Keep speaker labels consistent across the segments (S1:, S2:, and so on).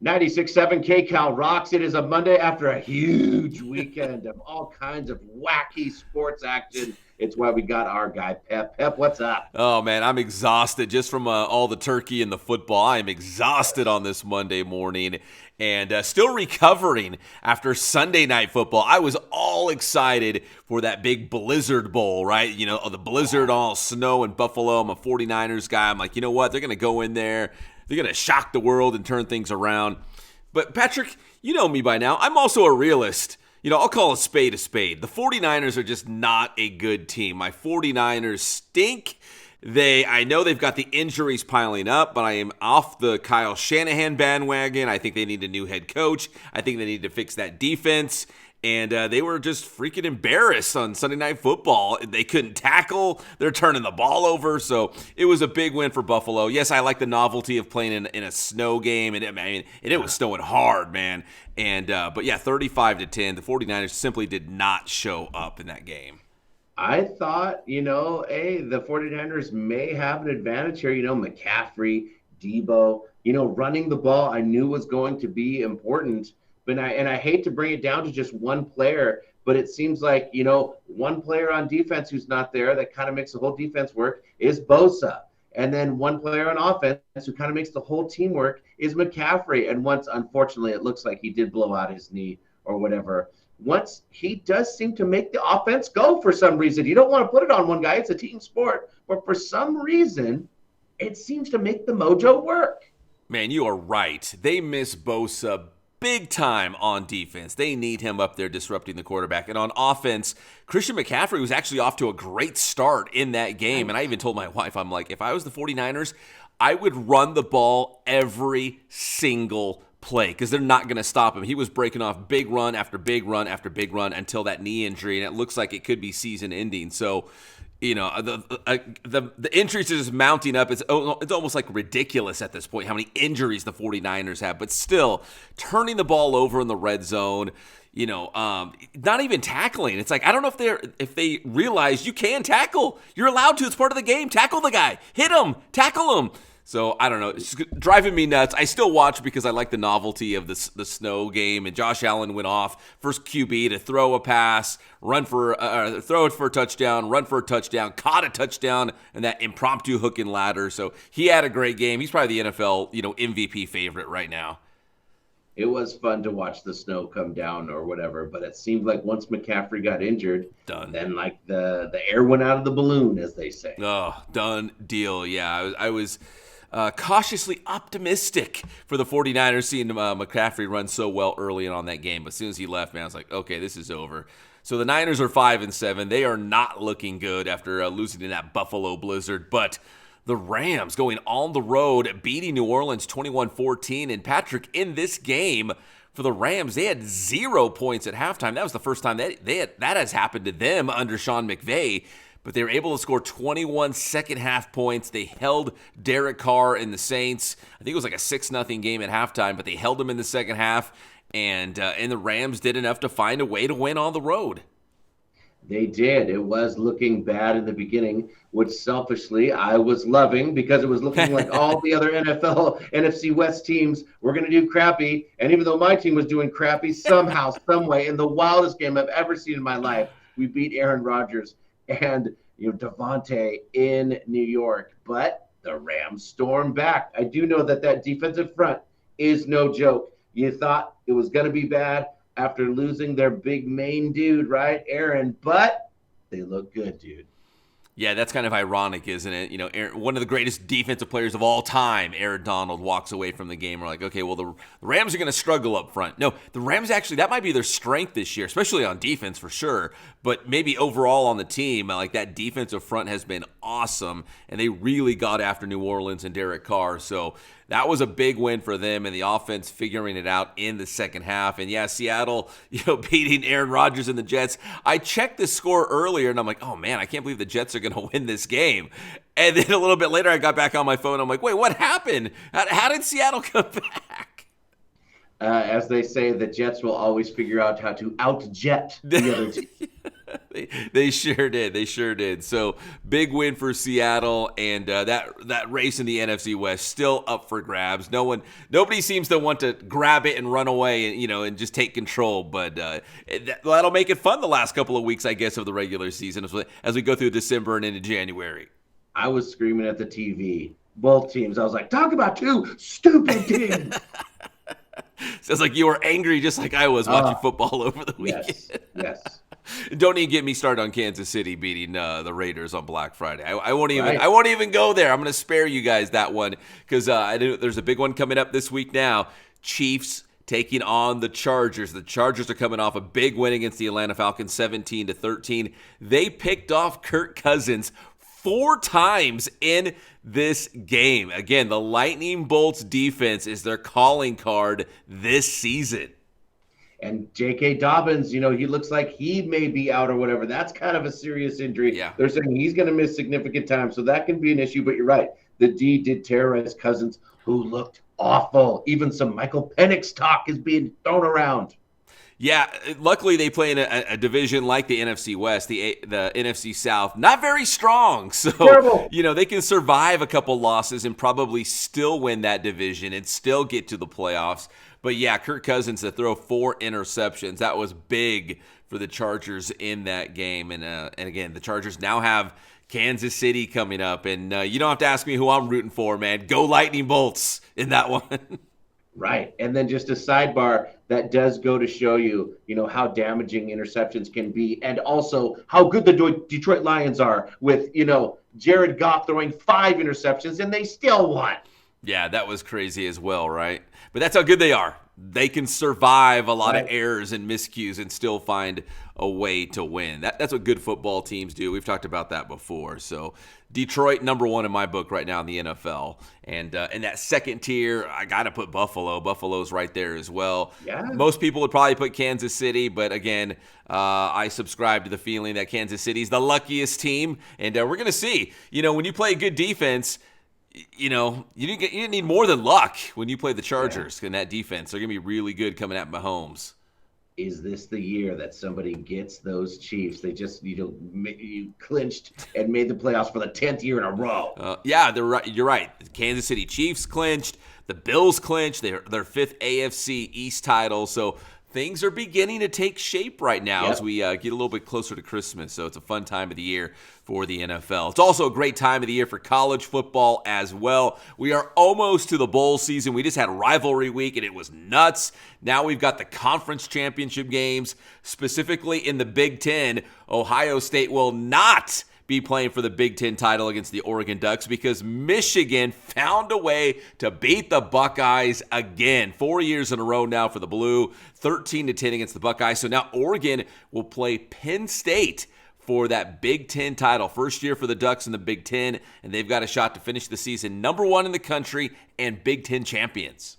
S1: 96.7 KCAL rocks. It is a Monday after a huge weekend of all kinds of wacky sports action. It's why we got our guy, Pep. Pep, what's up?
S2: Oh man, I'm exhausted just from all the turkey and the football. I am exhausted on this Monday morning and still recovering after Sunday night football. I was all excited for that big Blizzard Bowl, right? You know, the blizzard, all snow in Buffalo. I'm a 49ers guy. I'm like, you know what? They're going to go in there. They're going to shock the world and turn things around. But Patrick, you know me by now. I'm also a realist. You know, I'll call a spade a spade. The 49ers are just not a good team. My 49ers stink. I know they've got the injuries piling up, but I am off the Kyle Shanahan bandwagon. I think they need a new head coach. I think they need to fix that defense. And they were just freaking embarrassed on Sunday Night Football. They couldn't tackle. They're turning the ball over. So it was a big win for Buffalo. Yes, I like the novelty of playing in a snow game. And it was snowing hard, man. But yeah, 35-10. The 49ers simply did not show up in that game.
S1: I thought, hey, the 49ers may have an advantage here. McCaffrey, Debo, running the ball I knew was going to be important. But I hate to bring it down to just one player, but it seems like, one player on defense who's not there that kind of makes the whole defense work is Bosa. And then one player on offense who kind of makes the whole team work is McCaffrey. And once, unfortunately, it looks like he did blow out his knee or whatever. Once he does seem to make the offense go for some reason. You don't want to put it on one guy. It's a team sport. But for some reason, it seems to make the mojo work.
S2: Man, you are right. They miss Bosa big time on defense. They need him up there disrupting the quarterback. And on offense, Christian McCaffrey was actually off to a great start in that game. And I even told my wife, I'm like, if I was the 49ers, I would run the ball every single play because they're not going to stop him. He was breaking off big run after big run after big run until that knee injury, and it looks like it could be season ending. So, the injuries are just mounting up. It's almost like ridiculous at this point how many injuries the 49ers have, but still turning the ball over in the red zone, not even tackling. It's like, I don't know if they realize you can tackle. You're allowed to. It's part of the game. Tackle the guy. Hit him. Tackle him. So, I don't know. It's driving me nuts. I still watch because I like the novelty of the snow game. And Josh Allen went off, first QB to throw a pass, throw it for a touchdown, run for a touchdown, caught a touchdown, and that impromptu hook and ladder. So, he had a great game. He's probably the NFL, MVP favorite right now.
S1: It was fun to watch the snow come down or whatever, but it seemed like once McCaffrey got injured, then like the air went out of the balloon, as they say.
S2: Oh, done deal. Yeah, I was cautiously optimistic for the 49ers seeing McCaffrey run so well early on that game. But as soon as he left, man, I was like, okay, this is over. So the Niners are 5-7. They are not looking good after losing in that Buffalo Blizzard. But the Rams going on the road, beating New Orleans 21-14. And Patrick, in this game for the Rams, they had 0 points at halftime. That was the first time that has happened to them under Sean McVay. But they were able to score 21 second-half points. They held Derek Carr and the Saints. I think it was like a 6-0 game at halftime, but they held them in the second half. And the Rams did enough to find a way to win on the road.
S1: They did. It was looking bad in the beginning, which selfishly I was loving because it was looking like all the other NFL, NFC West teams were going to do crappy. And even though my team was doing crappy, somehow, some way, in the wildest game I've ever seen in my life, we beat Aaron Rodgers and Devontae in New York. But the Rams stormed back. I do know that defensive front is no joke. You thought it was going to be bad after losing their big main dude, right, Aaron? But they look good, dude.
S2: Yeah, that's kind of ironic, isn't it? Aaron, one of the greatest defensive players of all time, Aaron Donald, walks away from the game. We're like, okay, well, the Rams are going to struggle up front. No, the Rams actually, that might be their strength this year, especially on defense for sure. But maybe overall on the team, like that defensive front has been awesome, and they really got after New Orleans and Derek Carr. So that was a big win for them, and the offense figuring it out in the second half. And yeah, Seattle, beating Aaron Rodgers and the Jets. I checked the score earlier, and I'm like, oh man, I can't believe the Jets are going to win this game. And then a little bit later, I got back on my phone. I'm like, wait, what happened? How did Seattle come back?
S1: As they say, the Jets will always figure out how to out-jet the other team.
S2: They sure did. They sure did. So big win for Seattle, and that race in the NFC West still up for grabs. Nobody seems to want to grab it and run away, and just take control. But that'll make it fun the last couple of weeks, I guess, of the regular season as we go through December and into January.
S1: I was screaming at the TV, both teams. I was like, talk about two stupid teams.
S2: Sounds like you were angry just like I was watching football over the weekend.
S1: Yes.
S2: Don't even get me started on Kansas City beating the Raiders on Black Friday. I won't even go there. I'm going to spare you guys that one because there's a big one coming up this week now. Chiefs taking on the Chargers. The Chargers are coming off a big win against the Atlanta Falcons, 17-13. They picked off Kirk Cousins 4 times in this game. Again, the Lightning Bolts defense is their calling card this season.
S1: And J.K. Dobbins, he looks like he may be out or whatever. That's kind of a serious injury.
S2: Yeah.
S1: They're saying he's going to miss significant time, so that can be an issue. But you're right. The D did terrorize Cousins, who looked awful. Even some Michael Penix talk is being thrown around.
S2: Yeah, luckily they play in a division like the NFC West, the NFC South, not very strong. So,
S1: terrible.
S2: They can survive a couple losses and probably still win that division and still get to the playoffs. But yeah, Kirk Cousins to throw 4 interceptions, that was big for the Chargers in that game. And again, the Chargers now have Kansas City coming up. And you don't have to ask me who I'm rooting for, man. Go Lightning Bolts in that one.
S1: Right. And then just a sidebar, that does go to show you, how damaging interceptions can be and also how good the Detroit Lions are with, Jared Goff throwing 5 interceptions and they still won.
S2: Yeah, that was crazy as well, right? But that's how good they are. They can survive a lot of errors and miscues and still find a way to win. That's what good football teams do. We've talked about that before. So Detroit, number 1 in my book right now in the NFL. And in that second tier, I got to put Buffalo. Buffalo's right there as well.
S1: Yeah.
S2: Most people would probably put Kansas City, but again, I subscribe to the feeling that Kansas City's the luckiest team. And we're going to see. When you play good defense, you didn't need more than luck when you play the Chargers in that defense. They're going to be really good coming at Mahomes.
S1: Is this the year that somebody gets those Chiefs? They just, you clinched and made the playoffs for the 10th year in a row.
S2: Yeah, you're right. The Kansas City Chiefs clinched. The Bills clinched. Their 5th AFC East title. So things are beginning to take shape right now as we get a little bit closer to Christmas. So it's a fun time of the year for the NFL. It's also a great time of the year for college football as well. We are almost to the bowl season. We just had rivalry week, and it was nuts. Now we've got the conference championship games. Specifically in the Big Ten, Ohio State will not be playing for the Big Ten title against the Oregon Ducks because Michigan found a way to beat the Buckeyes again. 4 years in a row now for the Blue, 13-10 against the Buckeyes. So now Oregon will play Penn State for that Big Ten title. First year for the Ducks in the Big Ten, and they've got a shot to finish the season number 1 in the country and Big Ten champions.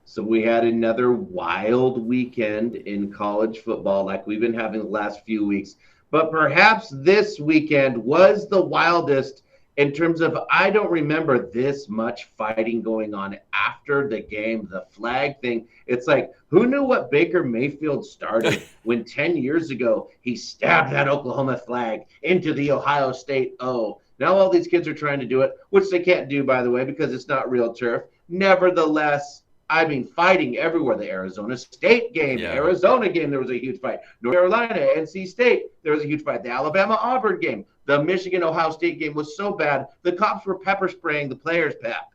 S1: So we had another wild weekend in college football like we've been having the last few weeks. But perhaps this weekend was the wildest in terms of, I don't remember this much fighting going on after the game, the flag thing. It's like, who knew what Baker Mayfield started when 10 years ago he stabbed that Oklahoma flag into the Ohio State O? Now all these kids are trying to do it, which they can't do, by the way, because it's not real turf. Nevertheless, fighting everywhere. The Arizona State game, Arizona game, there was a huge fight. North Carolina, NC State, there was a huge fight. The Alabama-Auburn game, the Michigan-Ohio State game was so bad, the cops were pepper spraying the players, Pep.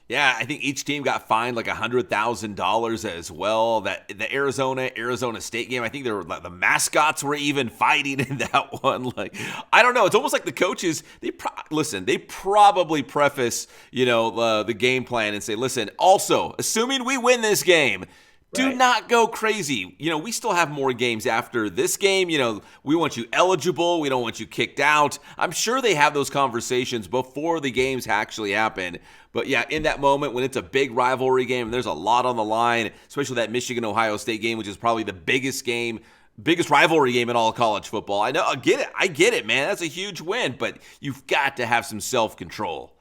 S2: Yeah, I think each team got fined like $100,000 as well. That the Arizona State game, I think the mascots were even fighting in that one. Like, I don't know. It's almost like the coaches. They probably preface the game plan and say, listen, also assuming we win this game, do not go crazy. We still have more games after this game. We want you eligible. We don't want you kicked out. I'm sure they have those conversations before the games actually happen. But yeah, in that moment when it's a big rivalry game and there's a lot on the line, especially that Michigan-Ohio State game, which is probably the biggest rivalry game in all of college football. I know, I get it, man. That's a huge win, but you've got to have some self-control.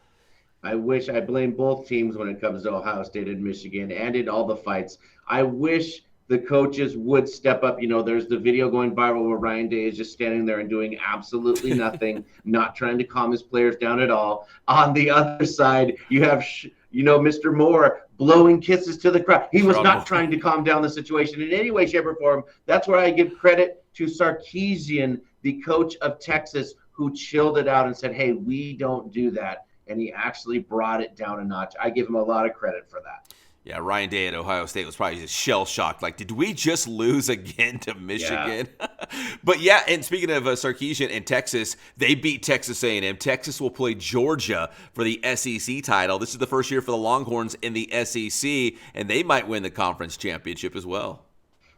S1: I blame both teams when it comes to Ohio State and Michigan and in all the fights. I wish the coaches would step up. There's the video going viral where Ryan Day is just standing there and doing absolutely nothing, not trying to calm his players down at all. On the other side, you have, Mr. Moore blowing kisses to the crowd. He was not trying to calm down the situation in any way, shape, or form. That's where I give credit to Sarkisian, the coach of Texas, who chilled it out and said, hey, we don't do that. And he actually brought it down a notch. I give him a lot of credit for that.
S2: Yeah, Ryan Day at Ohio State was probably just shell-shocked. Like, did we just lose again to Michigan? Yeah. But yeah, and speaking of Sarkisian and Texas, they beat Texas A&M. Texas will play Georgia for the SEC title. This is the first year for the Longhorns in the SEC, and they might win the conference championship as well.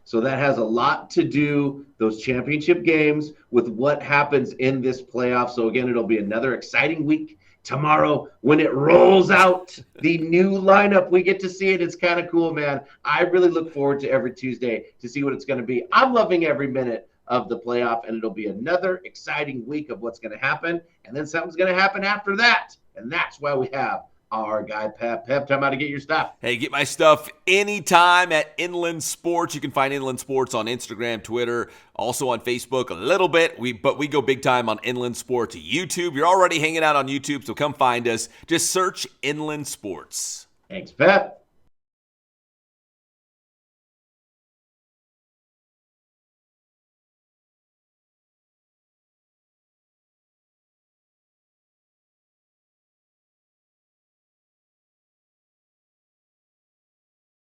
S1: So that has a lot to do, those championship games, with what happens in this playoff. So again, it'll be another exciting week tomorrow when it rolls out the new lineup. We get to see it. It's kind of cool, man. I really look forward to every Tuesday to see what it's going to be. I'm loving every minute of the playoff, and it'll be another exciting week of what's going to happen. And then something's going to happen after that. And that's why we have our guy, Pep. Pep, tell me how to get your stuff.
S2: Hey, get my stuff anytime at Inland Sports. You can find Inland Sports on Instagram, Twitter, also on Facebook a little bit. But we go big time on Inland Sports YouTube. You're already hanging out on YouTube, so come find us. Just search Inland Sports.
S1: Thanks, Pep.